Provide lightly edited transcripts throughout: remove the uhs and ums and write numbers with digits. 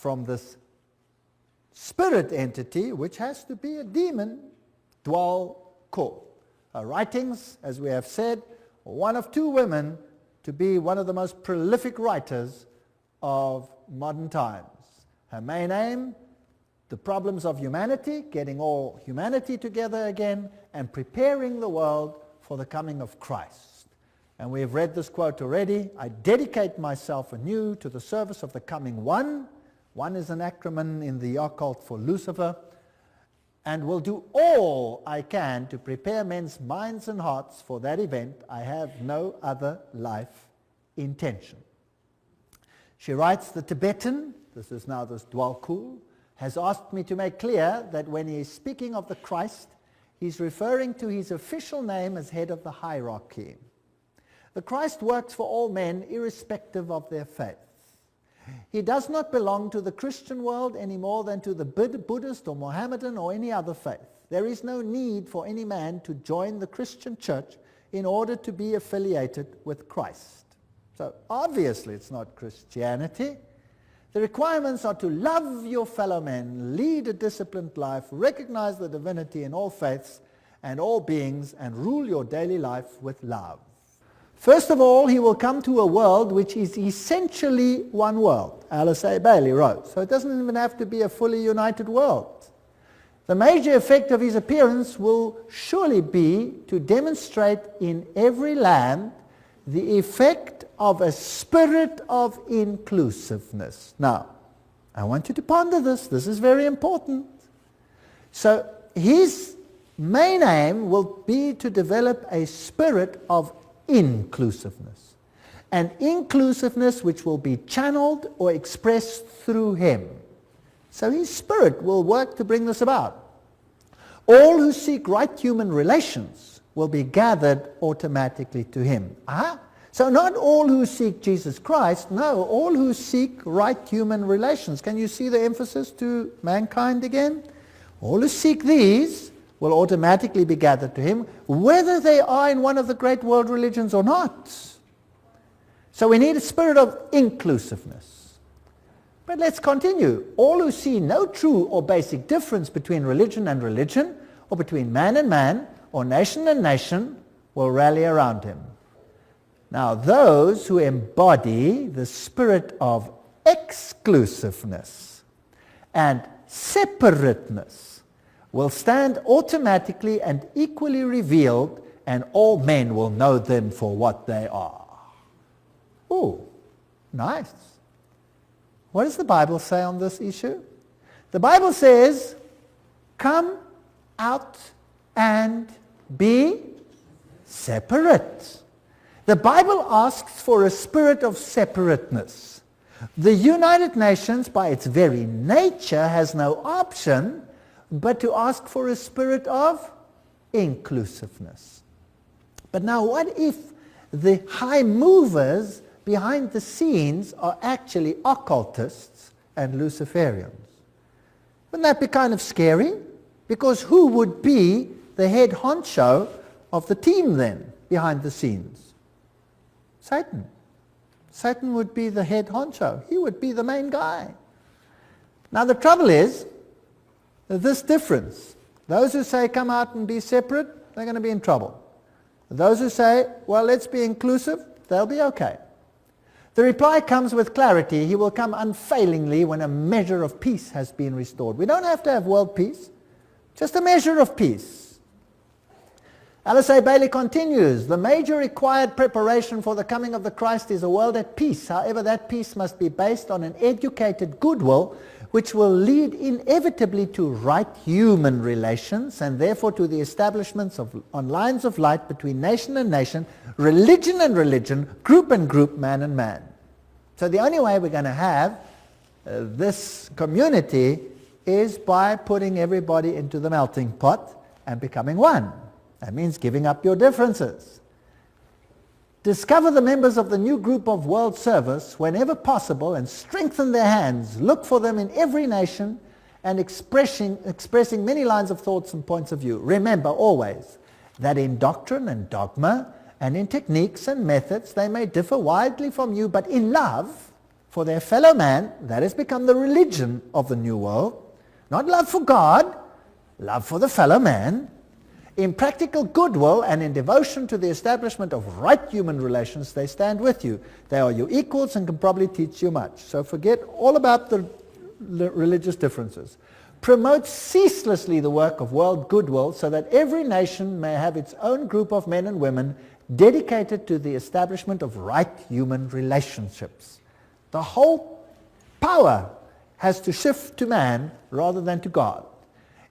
from this spirit entity, which has to be a demon, dwell Kor. Her writings, as we have said, one of two women to be one of the most prolific writers of modern times. Her main aim, the problems of humanity, getting all humanity together again, and preparing the world for the coming of Christ. And we have read this quote already. I dedicate myself anew to the service of the coming One. One is an acronym in the occult for Lucifer. And will do all I can to prepare men's minds and hearts for that event. I have no other life intention. She writes, the Tibetan, this is now this Dwalkul, has asked me to make clear that when he is speaking of the Christ, he's referring to his official name as head of the hierarchy. The Christ works for all men irrespective of their faith. He does not belong to the Christian world any more than to the Buddhist or Mohammedan or any other faith. There is no need for any man to join the Christian church in order to be affiliated with Christ. So obviously it's not Christianity. The requirements are to love your fellow men, lead a disciplined life, recognize the divinity in all faiths and all beings, and rule your daily life with love. First of all, he will come to a world which is essentially one world, Alice A. Bailey wrote. So it doesn't even have to be a fully united world. The major effect of his appearance will surely be to demonstrate in every land the effect of a spirit of inclusiveness. Now, I want you to ponder this. This is very important. So his main aim will be to develop a spirit of inclusiveness. An inclusiveness which will be channeled or expressed through him. So his spirit will work to bring this about. All who seek right human relations will be gathered automatically to him. So not all who seek Jesus Christ, no, all who seek right human relations. Can you see the emphasis to mankind again? All who seek these will automatically be gathered to him, whether they are in one of the great world religions or not. So we need a spirit of inclusiveness. But let's continue. All who see no true or basic difference between religion and religion, or between man and man, or nation and nation, will rally around him. Now those who embody the spirit of exclusiveness and separateness will stand automatically and equally revealed, and all men will know them for what they are. Oh, nice. What does the Bible say on this issue? The Bible says, come out and be separate. The Bible asks for a spirit of separateness. The United Nations, by its very nature, has no option but to ask for a spirit of inclusiveness. But now what if the high movers behind the scenes are actually occultists and Luciferians? Wouldn't that be kind of scary? Because who would be the head honcho of the team then, behind the scenes? Satan. Satan would be the head honcho. He would be the main guy. Now the trouble is, this difference. Those who say come out and be separate, they're going to be in trouble. Those who say, well, let's be inclusive, they'll be okay. The reply comes with clarity. He will come unfailingly when a measure of peace has been restored. We don't have to have world peace, just a measure of peace. Alice A. Bailey continues, the major required preparation for the coming of the Christ is a world at peace. However, that peace must be based on an educated goodwill which will lead inevitably to right human relations, and therefore to the establishments on lines of light between nation and nation, religion and religion, group and group, man and man. So the only way we're going to have this community is by putting everybody into the melting pot and becoming one. That means giving up your differences. Discover the members of the new group of world service whenever possible and strengthen their hands. Look for them in every nation and expressing many lines of thoughts and points of view. Remember always that in doctrine and dogma and in techniques and methods they may differ widely from you, but in love for their fellow man. That has become the religion of the New World. Not love for God, love for the fellow man. In practical goodwill and in devotion to the establishment of right human relations, they stand with you. They are your equals and can probably teach you much. So forget all about the religious differences. Promote ceaselessly the work of world goodwill so that every nation may have its own group of men and women dedicated to the establishment of right human relationships. The whole power has to shift to man rather than to God.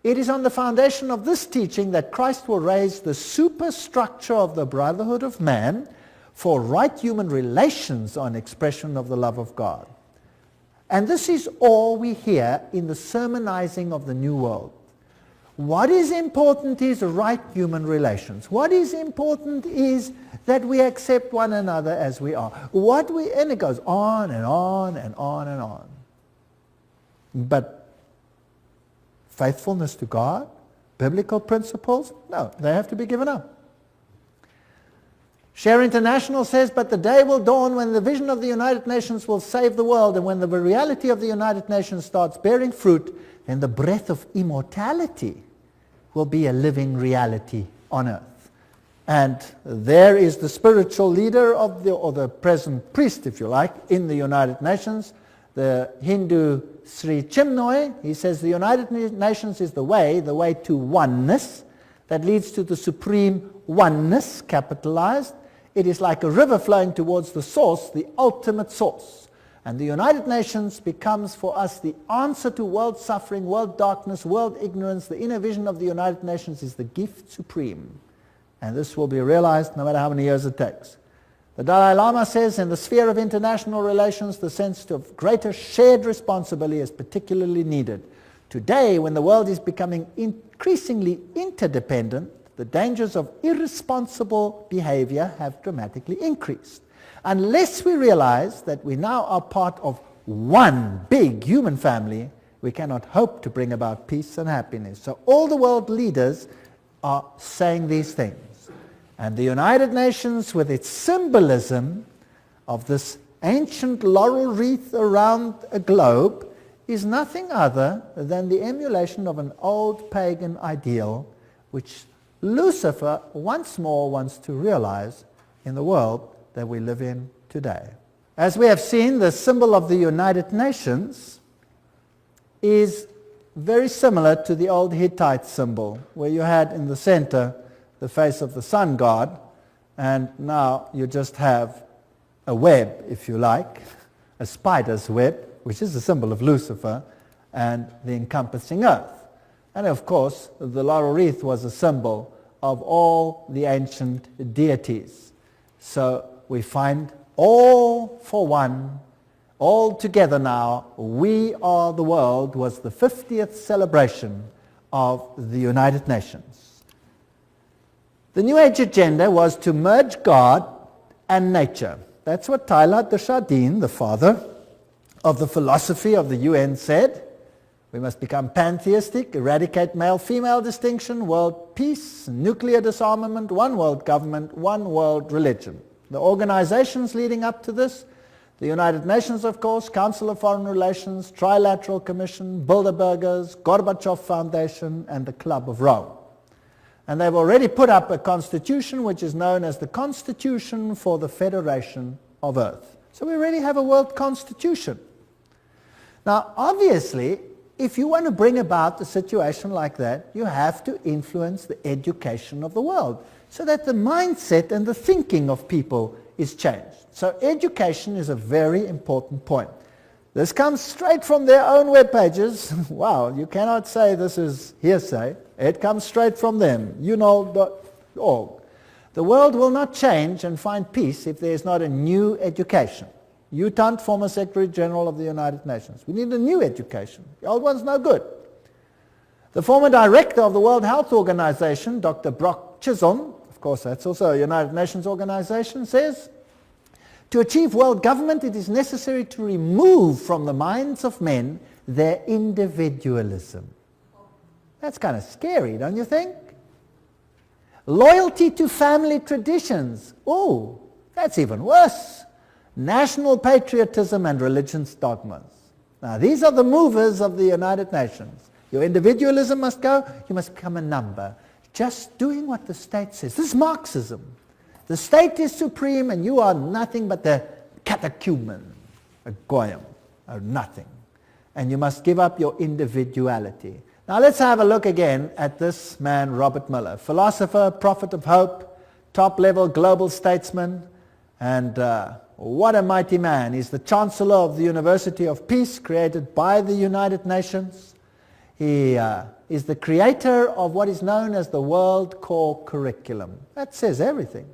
It is on the foundation of this teaching that Christ will raise the superstructure of the brotherhood of man for right human relations on expression of the love of God. And this is all we hear in the sermonizing of the New World. What is important is right human relations. What is important is that we accept one another as we are. And it goes on and on and on and on. But faithfulness to God, biblical principles, no, they have to be given up. Share International says, but the day will dawn when the vision of the United Nations will save the world, and when the reality of the United Nations starts bearing fruit, then the breath of immortality will be a living reality on earth. And there is the spiritual leader of or the present priest, if you like, in the United Nations, the Hindu Sri Chinmoy. He says the United Nations is the way to oneness that leads to the supreme oneness, capitalized. It is like a river flowing towards the source, the ultimate source. And the United Nations becomes for us the answer to world suffering, world darkness, world ignorance. The inner vision of the United Nations is the gift supreme. And this will be realized no matter how many years it takes. The Dalai Lama says in the sphere of international relations, the sense of greater shared responsibility is particularly needed. Today, when the world is becoming increasingly interdependent, the dangers of irresponsible behavior have dramatically increased. Unless we realize that we now are part of one big human family, we cannot hope to bring about peace and happiness. So all the world leaders are saying these things. And the United Nations, with its symbolism of this ancient laurel wreath around a globe, is nothing other than the emulation of an old pagan ideal, which Lucifer once more wants to realize in the world that we live in today. As we have seen, the symbol of the United Nations is very similar to the old Hittite symbol, where you had in the center the face of the sun god, and now you just have a web, if you like, a spider's web, which is the symbol of Lucifer, and the encompassing earth. And of course, the laurel wreath was a symbol of all the ancient deities. So we find all for one, all together now, we are the world, was the 50th celebration of the United Nations. The New Age agenda was to merge God and nature. That's what Teilhard de Chardin, the father of the philosophy of the UN, said. We must become pantheistic, eradicate male-female distinction, world peace, nuclear disarmament, one world government, one world religion. The organizations leading up to this, the United Nations, of course, Council of Foreign Relations, Trilateral Commission, Bilderbergers, Gorbachev Foundation, and the Club of Rome. And they've already put up a constitution which is known as the Constitution for the Federation of Earth. So we already have a world constitution. Now, obviously, if you want to bring about a situation like that, you have to influence the education of the world so that the mindset and the thinking of people is changed. So education is a very important point. This comes straight from their own web pages. Wow, you cannot say this is hearsay. It comes straight from them, uknow.org. The world will not change and find peace if there is not a new education. Utant, former Secretary General of the United Nations. We need a new education. The old one's no good. The former director of the World Health Organization, Dr. Brock Chisholm, of course that's also a United Nations organization, says, to achieve world government, it is necessary to remove from the minds of men their individualism. That's kind of scary, don't you think? Loyalty to family traditions. Oh, that's even worse. national patriotism and religion's dogmas. Now these are the movers of the United Nations. Your individualism must go, you must become a number. Just doing what the state says. This is Marxism. The state is supreme and you are nothing but the catechumen, a goyim, or nothing. And you must give up your individuality. Now let's have a look again at this man, Robert Miller, philosopher, prophet of hope, top-level global statesman, and what a mighty man. He's the Chancellor of the University of Peace, created by the United Nations. He is the creator of what is known as the World Core Curriculum. That says everything.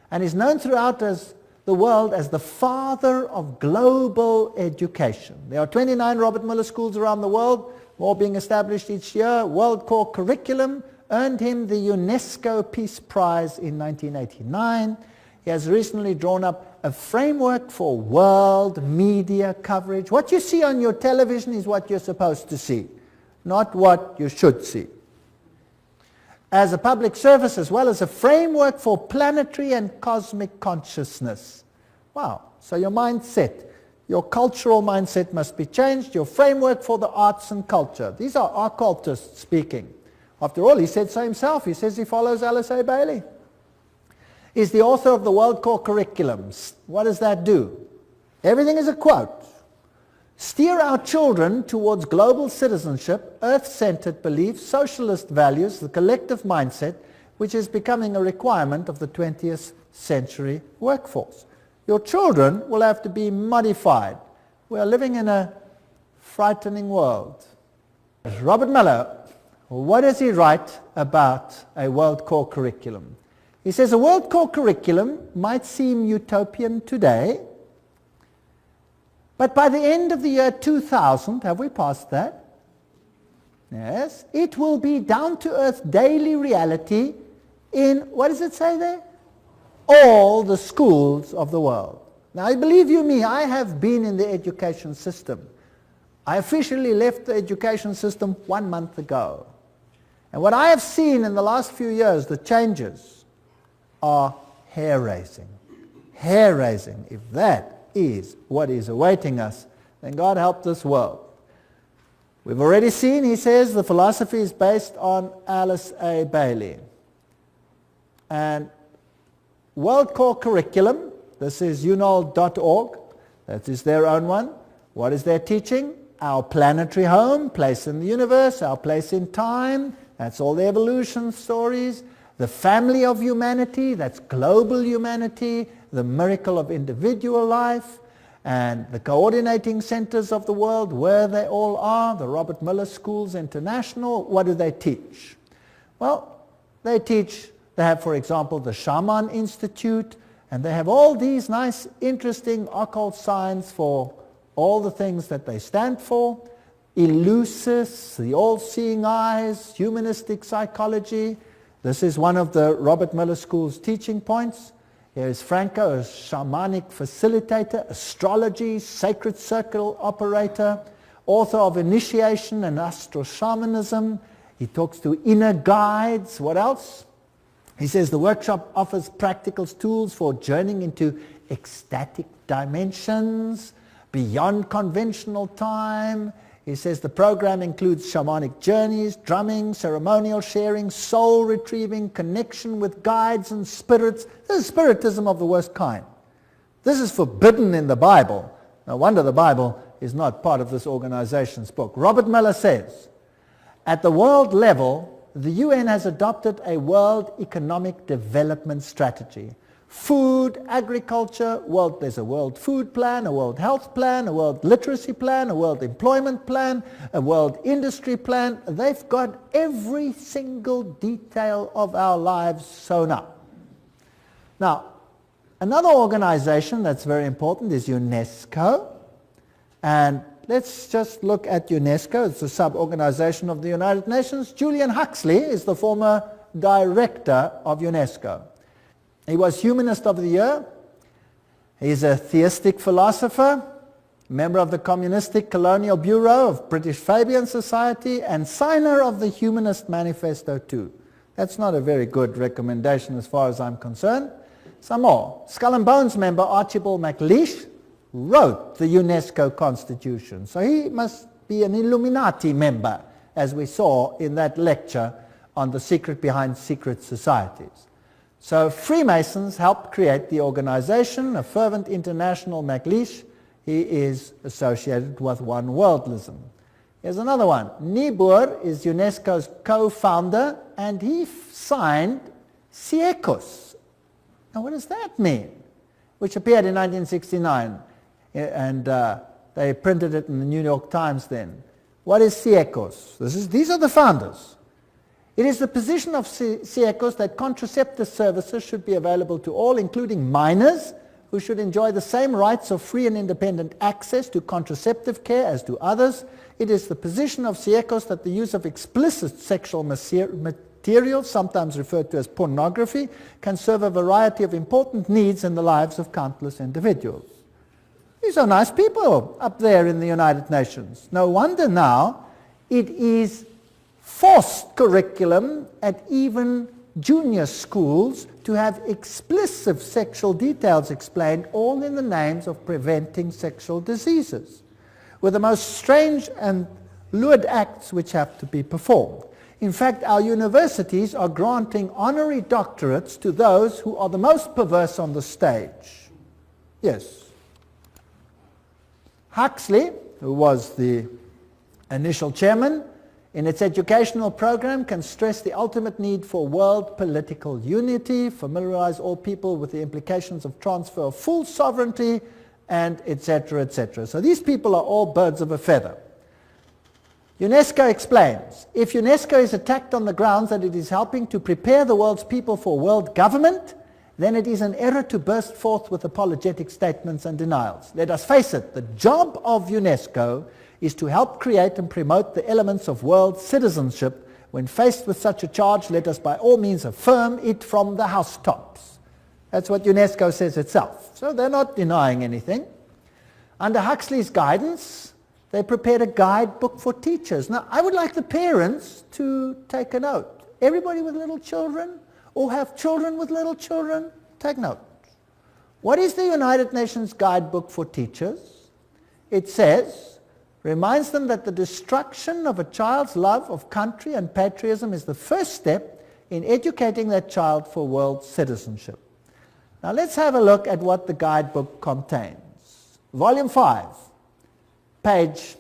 And he's known throughout the world as the father of global education. There are 29 Robert Miller schools around the world, more being established each year. World Core Curriculum earned him the UNESCO Peace Prize in 1989. He has recently drawn up a framework for world media coverage. What you see on your television is what you're supposed to see, not what you should see. As a public service as well as a framework for planetary and cosmic consciousness. Wow, so your mindset, your cultural mindset must be changed, your framework for the arts and culture. These are occultists speaking. After all, he said so himself. He says he follows Alice A. Bailey. He's the author of the World Core Curriculums. What does that do? Everything is a quote. Steer our children towards global citizenship, earth-centered beliefs, socialist values, the collective mindset, which is becoming a requirement of the 20th century workforce. Your children will have to be modified. We are living in a frightening world. Robert Miller, what does he write about a World Core Curriculum? He says a World Core Curriculum might seem utopian today, but by the end of the year 2000, have we passed that? Yes. It will be down-to-earth daily reality in, what does it say there? All the schools of the world. Now, believe you me, I have been in the education system. I officially left the education system 1 month ago. And what I have seen in the last few years, the changes are hair-raising. Hair-raising. If that is what is awaiting us, then God help this world. We've already seen, he says, the philosophy is based on Alice A. Bailey. And World Core Curriculum, this is unol.org, that is their own one. What is their teaching? Our planetary home, place in the universe, our place in time, that's all the evolution stories. The family of humanity, that's global humanity, the miracle of individual life, and the coordinating centers of the world, where they all are, the Robert Miller Schools International. What do they teach? Well, they have, for example, the Shaman Institute, and they have all these nice, interesting occult signs for all the things that they stand for. Eleusis, the all-seeing eyes, humanistic psychology. This is one of the Robert Miller School's teaching points. Here is Franco, a shamanic facilitator, astrology, sacred circle operator, author of Initiation and Astro-Shamanism. He talks to inner guides. What else? He says the workshop offers practical tools for journeying into ecstatic dimensions, beyond conventional time. He says the program includes shamanic journeys, drumming, ceremonial sharing, soul retrieving, connection with guides and spirits. This is spiritism of the worst kind. This is forbidden in the Bible. No wonder the Bible is not part of this organization's book. Robert Miller says, at the world level, the UN has adopted a world economic development strategy. Food, agriculture, there's a world food plan, a world health plan, a world literacy plan, a world employment plan, a world industry plan. They've got every single detail of our lives sewn up. Now, another organization that's very important is UNESCO. And let's just look at UNESCO. It's a sub-organization of the United Nations. Julian Huxley is the former director of UNESCO. He was Humanist of the Year. He's a theistic philosopher, member of the Communistic Colonial Bureau of British Fabian Society, and signer of the Humanist Manifesto too. That's not a very good recommendation as far as I'm concerned. Some more. Skull and Bones member Archibald MacLeish, wrote the UNESCO Constitution. So he must be an Illuminati member, as we saw in that lecture on the secret behind secret societies. So Freemasons helped create the organization, a fervent international MacLeish. He is associated with one worldism. Here's another one. Niebuhr is UNESCO's co-founder, and he signed Siecos. Now what does that mean? Which appeared in 1969, and they printed it in the New York Times then. What is Siecos? These are the founders. It is the position of Siecos that contraceptive services should be available to all, including minors, who should enjoy the same rights of free and independent access to contraceptive care as do others. It is the position of Siecos that the use of explicit sexual material, sometimes referred to as pornography, can serve a variety of important needs in the lives of countless individuals. These are nice people up there in the United Nations. No wonder now it is forced curriculum at even junior schools to have explicit sexual details explained, all in the names of preventing sexual diseases, with the most strange and lewd acts which have to be performed. In fact, our universities are granting honorary doctorates to those who are the most perverse on the stage. Yes. Huxley, who was the initial chairman, in its educational program can stress the ultimate need for world political unity, familiarize all people with the implications of transfer of full sovereignty, and etc., etc. So these people are all birds of a feather. UNESCO explains, if UNESCO is attacked on the grounds that it is helping to prepare the world's people for world government, then it is an error to burst forth with apologetic statements and denials. Let us face it, the job of UNESCO is to help create and promote the elements of world citizenship. When faced with such a charge, let us by all means affirm it from the housetops. That's what UNESCO says itself. So they're not denying anything. Under Huxley's guidance, they prepared a guidebook for teachers. Now, I would like the parents to take a note. Everybody with little children, or have children with little children, take note. What is the United Nations Guidebook for Teachers? It says, reminds them that the destruction of a child's love of country and patriotism is the first step in educating that child for world citizenship. Now let's have a look at what the guidebook contains. Volume 5, page,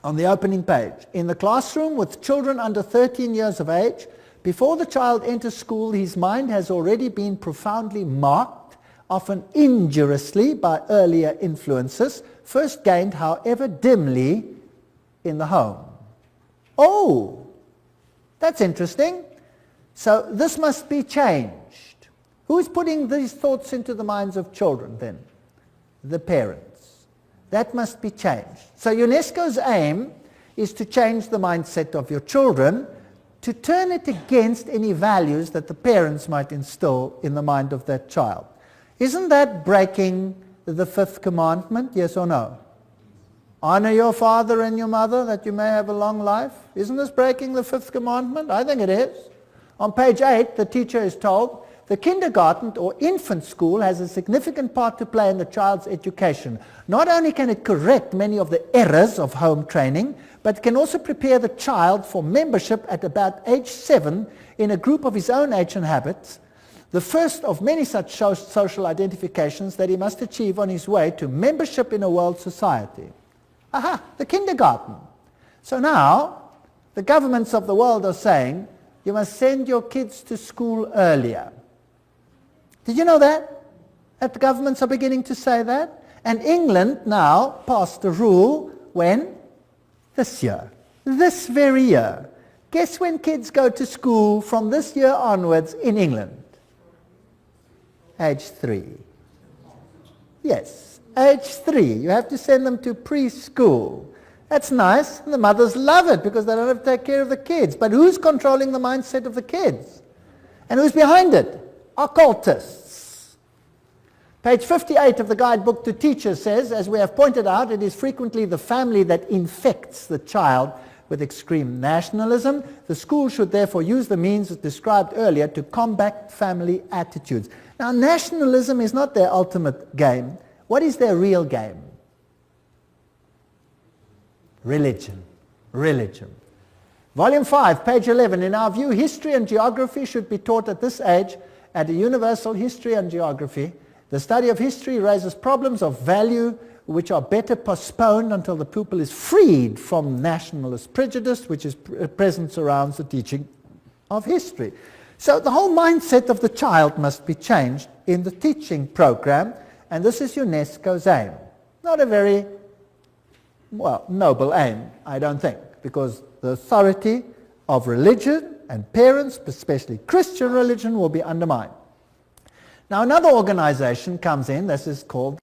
on the opening page. In the classroom with children under 13 years of age, before the child enters school, his mind has already been profoundly marked, often injuriously by earlier influences, first gained, however dimly, in the home. Oh, that's interesting. So this must be changed. Who's putting these thoughts into the minds of children then? The parents. That must be changed. So UNESCO's aim is to change the mindset of your children, to turn it against any values that the parents might instill in the mind of that child. Isn't that breaking the fifth commandment, yes or no? Honor your father and your mother that you may have a long life. Isn't this breaking the fifth commandment? I think it is. On page 8, the teacher is told, the kindergarten or infant school has a significant part to play in the child's education. Not only can it correct many of the errors of home training, but can also prepare the child for membership at about age 7 in a group of his own age and habits, the first of many such social identifications that he must achieve on his way to membership in a world society. Aha, the kindergarten. So now, the governments of the world are saying, you must send your kids to school earlier. Did you know that? That the governments are beginning to say that? And England now passed a rule when? This year. This very year. Guess when kids go to school from this year onwards in England? Age 3. Yes, age 3. You have to send them to preschool. That's nice. The mothers love it because they don't have to take care of the kids. But who's controlling the mindset of the kids? And who's behind it? Occultists. Page 58 of the guidebook to teachers says, as we have pointed out, it is frequently the family that infects the child with extreme nationalism. The school should therefore use the means described earlier to combat family attitudes. Now, nationalism is not their ultimate game. What is their real game? Religion. Religion. Volume 5, page 11. In our view, history and geography should be taught at this age at a universal history and geography. The study of history raises problems of value which are better postponed until the pupil is freed from nationalist prejudice, which is present surrounds the teaching of history. So the whole mindset of the child must be changed in the teaching program, and this is UNESCO's aim. Not a very, well, noble aim, I don't think, because the authority of religion and parents, especially Christian religion, will be undermined. Now another organization comes in, this is called